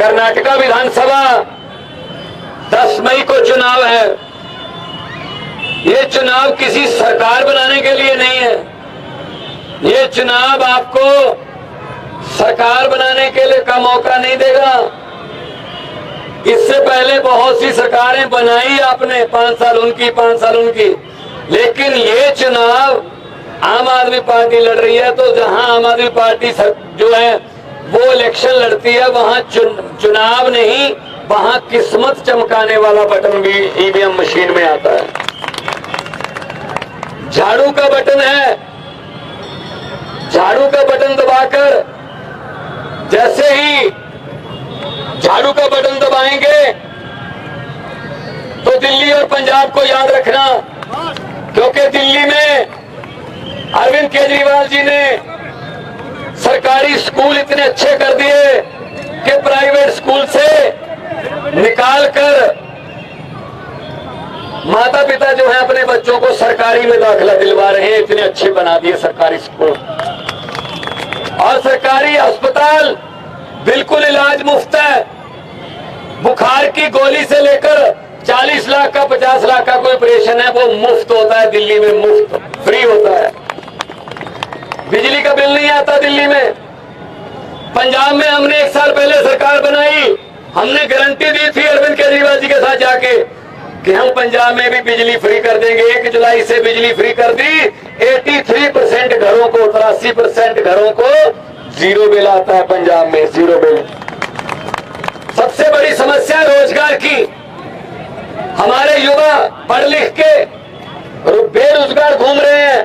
कर्नाटका विधानसभा 10 मई को चुनाव है। ये चुनाव किसी सरकार बनाने के लिए नहीं है। ये चुनाव आपको सरकार बनाने के लिए का मौका नहीं देगा। इससे पहले बहुत सी सरकारें बनाई आपने, 5 साल उनकी, 5 साल उनकी, लेकिन ये चुनाव आम आदमी पार्टी लड़ रही है। तो जहां आम आदमी पार्टी जो है वो इलेक्शन लड़ती है, वहां चुनाव नहीं, वहां किस्मत चमकाने वाला बटन भी ईवीएम मशीन में आता है। झाड़ू का बटन है, झाड़ू का बटन दबाकर जैसे ही झाड़ू का बटन दबाएंगे तो दिल्ली और पंजाब को याद रखना, क्योंकि दिल्ली में अरविंद केजरीवाल जी ने सरकारी स्कूल इतने अच्छे कर दिए कि प्राइवेट स्कूल से निकालकर माता पिता जो है अपने बच्चों को सरकारी में दाखिला दिलवा रहे हैं। इतने अच्छे बना दिए सरकारी स्कूल और सरकारी अस्पताल, बिल्कुल इलाज मुफ्त है। बुखार की गोली से लेकर 40 लाख का 50 लाख का कोई ऑपरेशन है वो मुफ्त होता है दिल्ली में, मुफ्त फ्री होता है। बिजली का बिल नहीं आता दिल्ली में। पंजाब में हमने 1 साल पहले सरकार बनाई, हमने गारंटी दी थी अरविंद केजरीवाल जी के साथ जाके कि हम पंजाब में भी बिजली फ्री कर देंगे। 1 जुलाई से बिजली फ्री कर दी। 83% घरों को, 83% घरों को जीरो बिल आता है पंजाब में, जीरो बिल। सबसे बड़ी समस्या रोजगार की। हमारे युवा पढ़ लिख के बेरोजगार घूम रहे हैं।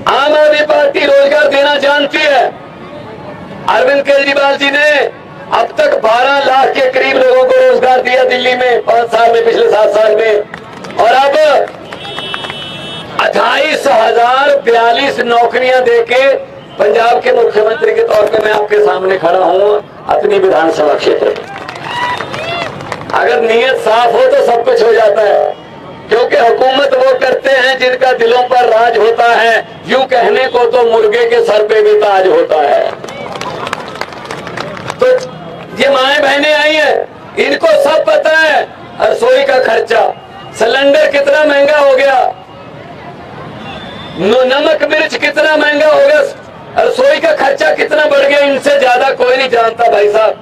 आम आदमी पार्टी रोजगार देना जानती है। अरविंद केजरीवाल जी ने अब तक 12 लाख के करीब लोगों को रोजगार दिया दिल्ली में 5 साल में, पिछले 7 साल में। और अब 28,042 नौकरियां देके पंजाब के मुख्यमंत्री के तौर पे मैं आपके सामने खड़ा हूं अपनी विधानसभा क्षेत्र में। अगर नीयत साफ हो तो सब कुछ हो जाता है, क्योंकि हुकूमत वो करते हैं जिनका दिलों पर राज होता है। यूं कहने को तो मुर्गे के सर पे भी ताज होता है। तो ये माएं बहनें आई हैं, इनको सब पता है रसोई का खर्चा, सिलेंडर कितना महंगा हो गया, नमक मिर्च कितना महंगा हो गया, रसोई का खर्चा कितना बढ़ गया। इनसे ज्यादा कोई नहीं जानता भाई साहब।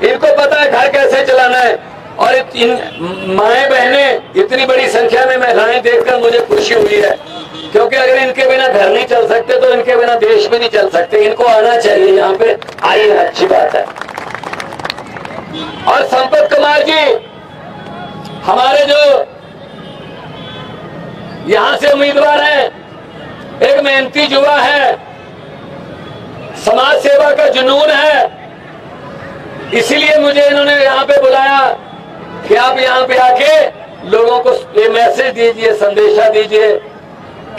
इनको पता है घर कैसे चलाना है। और इन माएं बहनें, इतनी बड़ी संख्या में महिलाएं देखकर मुझे खुशी हुई है, क्योंकि अगर इनके बिना घर नहीं चल सकते तो इनके बिना देश भी नहीं चल सकते। इनको आना चाहिए, यहाँ पे आई है, अच्छी बात है। और संपत कुमार जी हमारे जो यहां से उम्मीदवार हैं, एक मेहनती युवा है, समाज सेवा का जुनून है। इसीलिए मुझे इन्होंने यहाँ पे बुलाया कि आप यहाँ पे आके लोगों को ये मैसेज दीजिए, संदेशा दीजिए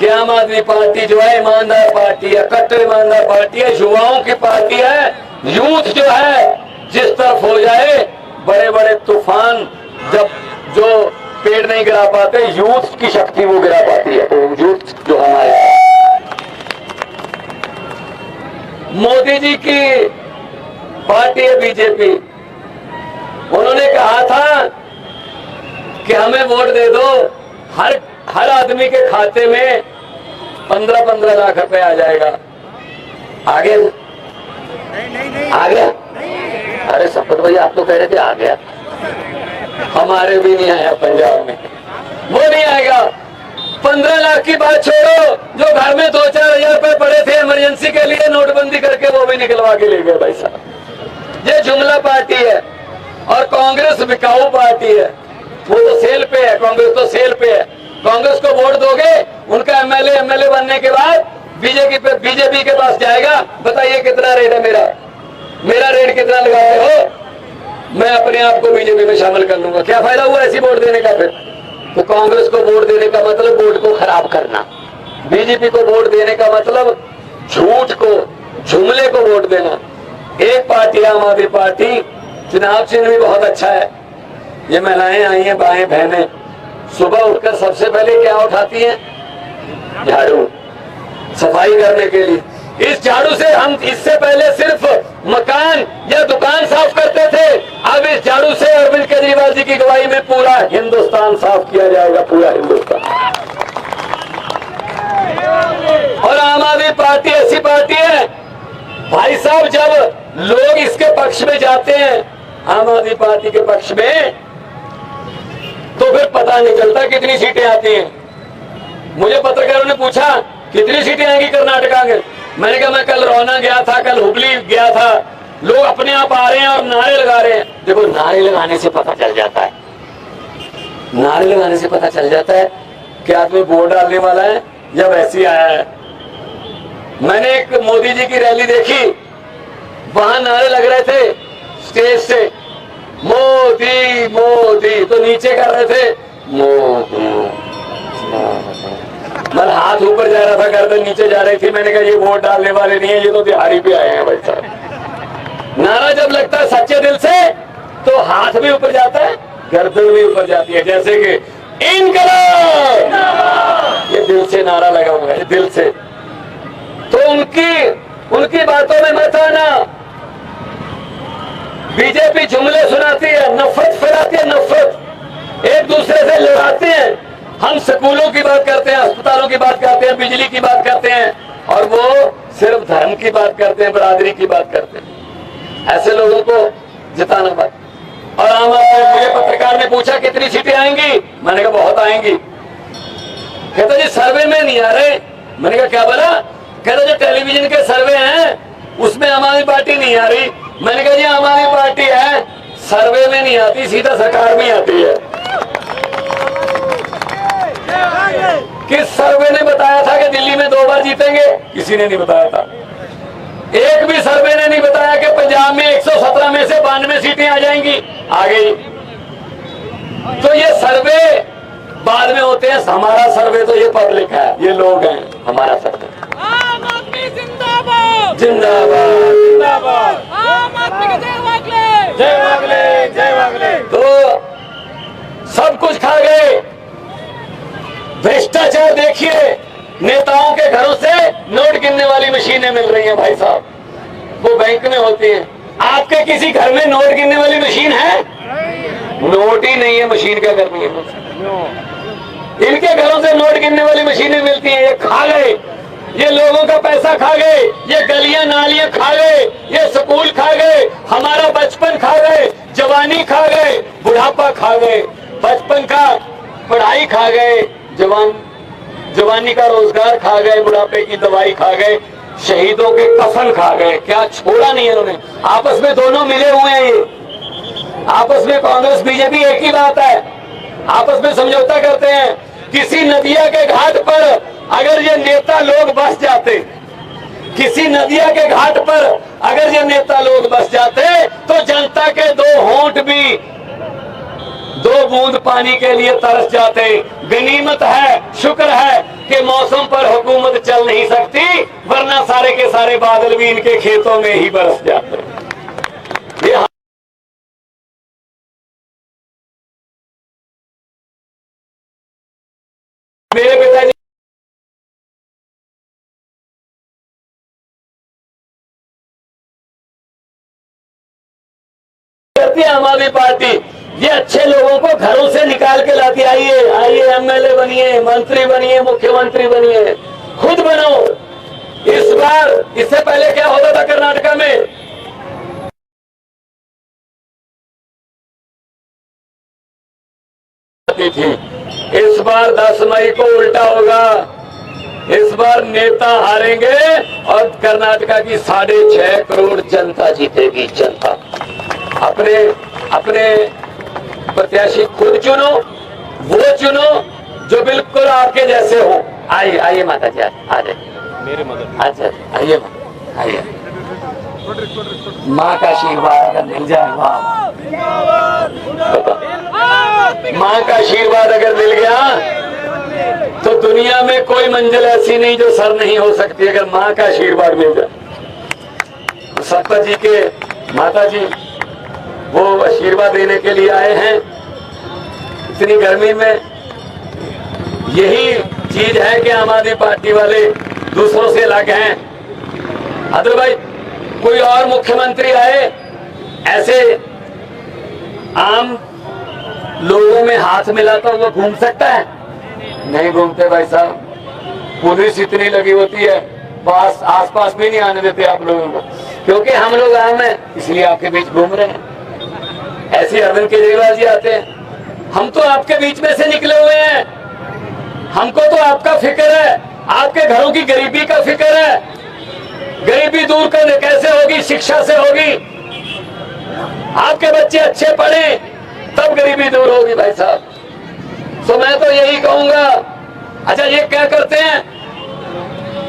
कि आम आदमी पार्टी जो है ईमानदार पार्टी है, कट्टर ईमानदार पार्टी है, युवाओं की पार्टी है। यूथ जो है जिस तरफ हो जाए, बड़े बड़े तूफान जब जो पेड़ नहीं गिरा पाते, यूथ की शक्ति वो गिरा पाती है। तो यूथ जो हमारे मोदी जी की पार्टी है बीजेपी, उन्होंने कहा था कि हमें वोट दे दो, हर आदमी के खाते में 15-15 लाख रुपए आ जाएगा। आ गया? आ गया? अरे संपत भैया आप तो कह रहे थे आ गया। हमारे भी नहीं आया पंजाब में, वो नहीं आएगा। 15 लाख की बात छोड़ो, जो घर में 2-4 हजार रुपए पड़े थे इमरजेंसी के लिए, नोटबंदी करके वो भी निकलवा के ले गए भाई साहब। ये जुमला पार्टी है और कांग्रेस बिकाऊ पार्टी है। वो तो सेल पे है, कांग्रेस तो सेल पे है। कांग्रेस को वोट दोगे, उनका एमएलए बनने के बाद बीजेपी के पास जाएगा, बताइए कितना रेट है मेरा रेट कितना लगाते हो, मैं अपने आप को बीजेपी में शामिल कर लूंगा। क्या फायदा हुआ ऐसी वोट देने का? फिर तो कांग्रेस को वोट देने का मतलब वोट को खराब करना, बीजेपी को वोट देने का मतलब झूठ को, जुमले को वोट देना। एक पार्टी आम आदमी पार्टी, चुनाव चिन्ह भी बहुत अच्छा है। ये महिलाएं आई हैं, बाएं बहनें, सुबह उठकर सबसे पहले क्या उठाती हैं? झाड़ू, सफाई करने के लिए। इस झाड़ू से हम इससे पहले सिर्फ मकान या दुकान साफ करते थे, अब इस झाड़ू से अरविंद केजरीवाल जी की गवाही में पूरा हिंदुस्तान साफ किया जाएगा, पूरा हिंदुस्तान। और आम आदमी पार्टी ऐसी पार्टी है भाई साहब, जब लोग इसके पक्ष में जाते हैं, आम आदमी पार्टी के पक्ष में, तो फिर पता नहीं चलता कितनी सीटें आती हैं। मुझे पत्रकारों ने पूछा कितनी सीटें आएंगी कर्नाटका में, मैंने कहा मैं कल रोहना गया था, कल हुबली गया था, लोग अपने आप आ रहे हैं और नारे लगा रहे हैं। देखो नारे लगाने से पता चल जाता है, नारे लगाने से पता चल जाता है कि आदमी वोट डालने वाला है या वैसे ही आया है। मैंने एक मोदी जी की रैली देखी, वहां नारे लग रहे थे स्टेज से, मोदी मोदी, तो नीचे कर रहे थे मोदी, मतलब हाथ ऊपर जा रहा था, गर्दन नीचे जा रही थी। मैंने कहा ये वोट डालने वाले नहीं है, ये तो दिहाड़ी पे आए हैं भाई साहब। नारा जब लगता है सच्चे दिल से तो हाथ भी ऊपर जाता है, गर्दन भी ऊपर जाती है, जैसे कि इनकलाब, ये दिल से नारा लगा हुआ है, दिल से। तो उनकी बातों में मत आना। बीजेपी जुमले सुनाती है, नफरत फैलाती है, नफरत, एक दूसरे से लड़ाते हैं। हम स्कूलों की बात करते हैं, अस्पतालों की बात करते हैं, बिजली की बात करते हैं, और वो सिर्फ धर्म की बात करते हैं, बरादरी की बात करते हैं। ऐसे लोगों को जिताना बात। और आम आदमी, मुझे पत्रकार ने पूछा कितनी सीटें आएंगी, मैंने कहा बहुत आएंगी। कहता जी सर्वे में नहीं आ रहे, मैंने कहा क्या बोला, कहता जो टेलीविजन के सर्वे हैं उसमें आम आदमी पार्टी नहीं आ रही। मैंने कहा जी आम आदमी पार्टी है, सर्वे में नहीं आती, सीधा सरकार में आती है। किस सर्वे ने बताया था कि दिल्ली में 2 बार जीतेंगे? किसी ने नहीं बताया था। एक भी सर्वे ने नहीं बताया कि पंजाब में 117 में से 92 सीटें आ जाएंगी, आ गई। तो ये सर्वे बाद में होते हैं, हमारा सर्वे तो ये पब्लिक है, ये लोग हैं, हमारा सर्वे। आम आदमी जिंदाबाद, जिंदाबाद जिंदाबाद, आम आदमी की जय वागले, जय वागले, जय वागले। तो सब कुछ खा गए। भ्रष्टाचार देखिए, नेताओं के घरों से नोट गिनने वाली मशीनें मिल रही हैं भाई साहब, वो बैंक में होती हैं। आपके किसी घर में नोट गिनने वाली मशीन है? नोट ही नहीं है, मशीन क्या करनी है? इनके घरों से नोट गिनने वाली मशीनें मिलती हैं। ये खा गए, ये लोगों का पैसा खा गए, ये गलियां नालियां खा गए, ये स्कूल खा गए, हमारा बचपन खा गए, जवानी खा गए, बुढ़ापा खा गए, बचपन का पढ़ाई खा गए, जवानी का रोजगार खा गए, बुढ़ापे की दवाई खा गए, शहीदों के कफन खा गए। क्या छोड़ा नहीं है इन्होंने। आपस में दोनों मिले हुए हैं, ये आपस में कांग्रेस बीजेपी एक ही बात है, आपस में समझौता करते हैं। किसी नदिया के घाट पर अगर ये नेता लोग बस जाते, किसी नदिया के घाट पर अगर ये नेता लोग बस जाते, तो जनता के 2 होंठ भी 2 बूंद पानी के लिए तरस जाते। गनीमत है, शुक्र है कि मौसम पर हुकूमत चल नहीं सकती, वरना सारे के सारे बादल भी इनके खेतों में ही बरस जाते। ये मेरे पिताजी करती है आम आदमी पार्टी, ये अच्छे लोगों को घरों से निकाल के लाती। आइए आइए, एमएलए बनिए, मंत्री बनिए, मुख्यमंत्री बनिए, खुद बनो। इस बार, इससे पहले क्या होता था कर्नाटका में, थी। इस बार 10 मई को उल्टा होगा। इस बार नेता हारेंगे और कर्नाटका की 6.5 करोड़ जनता जीतेगी। जनता अपने अपने प्रत्याशी खुद चुनो, वो चुनो जो बिल्कुल आपके जैसे हो। आइए आइए माता जी, आ जाए मेरे मदद। अच्छा आइए, आइए। माँ का आशीर्वाद अगर मिल जाए, माँ का आशीर्वाद अगर मिल गया तो दुनिया में कोई मंजिल ऐसी नहीं जो सर नहीं हो सकती, अगर माँ का आशीर्वाद मिल जाए। सत्ता जी के माता जी वो आशीर्वाद देने के लिए आए हैं। इतनी गर्मी में यही चीज है कि आम आदमी पार्टी वाले दूसरों से अलग हैं। अदरवाइज कोई और मुख्यमंत्री आए, ऐसे आम लोगों में हाथ मिलाता हुआ घूम सकता है? नहीं घूमते भाई साहब। पुलिस इतनी लगी होती है, पास आसपास भी नहीं आने देते आप लोगों को, क्योंकि हम लोग आम हैं इसलिए आपके बीच घूम रहे हैं। ऐसे अरविंद केजरीवाल जी आते हैं, हम तो आपके बीच में से निकले हुए हैं, हमको तो आपका फिक्र है, आपके घरों की गरीबी का फिक्र है। गरीबी दूर करने कैसे होगी? शिक्षा से होगी। आपके बच्चे अच्छे पढ़े तब गरीबी दूर होगी भाई साहब। तो मैं तो यही कहूंगा। अच्छा, ये क्या करते हैं?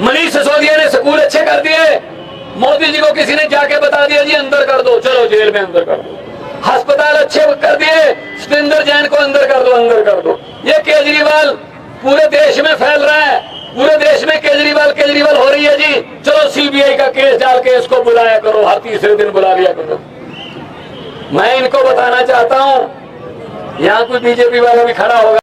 मनीष सिसोदिया ने स्कूल अच्छे कर दिए, मोदी जी को किसी ने जाके बता दिया जी अंदर कर दो, चलो जेल में अंदर कर दो। अस्पताल अच्छे कर दिए, सतेंद्र जैन को अंदर कर दो, अंदर कर दो। ये केजरीवाल पूरे देश में फैल रहा है, पूरे देश में केजरीवाल केजरीवाल हो रही है जी। चलो सीबीआई का केस डाल के इसको बुलाया करो, हर तीसरे दिन बुला लिया करो। मैं इनको बताना चाहता हूं, यहां कोई बीजेपी वाला भी खड़ा होगा